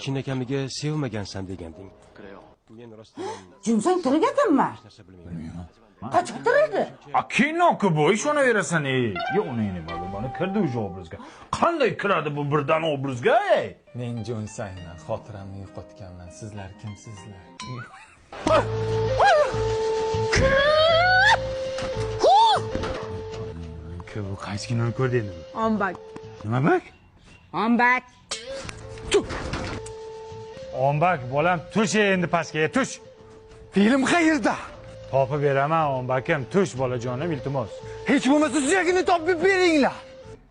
chinakamiga sevmagansan deganding. Men rostdan Jumsang tirigadanmi? Qachib tiradi? Kinoku bu, ishonaverasan, Yo'q, nima buni kirdi o'sha obrazga. Qanday kiradi bu birdan obrazga? Men Jonsangman, xotiramni yo'qotganman. Sizlar kimsizlar? Bu qaysi kinoni ko'rding? Ombak. Nima bak? Ombak. Ombak, bolam, tush endi pastga, tush. Film qayerda? Topib beraman, ombakim, tush bolajonim, iltimos. Hech bo'lmasa suyagini topib beringlar.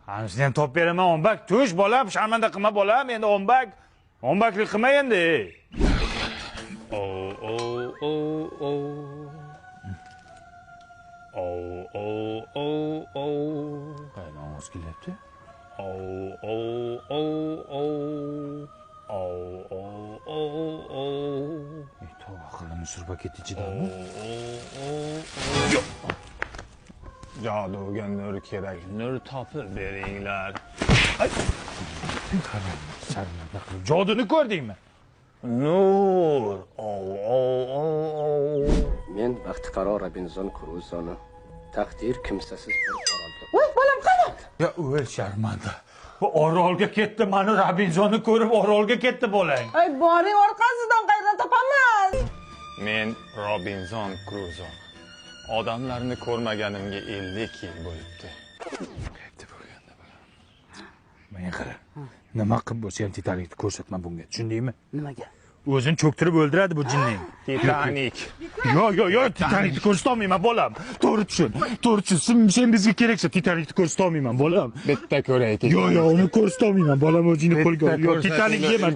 Ana shuni ham topib beraman, ombak, tush bolam, sharmanda qilma bolam, endi ombak. Ombaklik qilma endi. Qayerdan ovoz kelyapti? To'g'ri surbakет ichidami? Joduga nur kerak. Nur topib beringlar. Joduni ko'rdingmi? Nur. Men baxtiqaro Robinzon Kruzoni taqdir kimsasiz bir orolga. Voy, bolam qani? Ya o'l sharmanda. Bu orolga ketdi, mani Robinzonni ko'rib orolga ketdi bolang. Ay, boring orqasidan qayerdan topaman? Men Robinzon Kruzo. Odamlarni ko'rmaganimga 50 yil bo'libdi. Qayerda bo'lganda bolam? Menga qara. Nima qilib bo'lsa ham Titanikni ko'rsatma bunga, tushundingmi? Nimaga? O'zini cho'ktirib o'ldiradi bu jinning. Titanik. Yo'q, Titanikni ko'rsatolmayman bolam. To'g'ri tushun. Sen bizga keraksa Titanikni ko'rsatolmayman bolam. Bitta ko'raylik. Yo'q, uni ko'rsatolmayman bolam, o'zingni qo'lga ol. Yo'q, Titanik yema.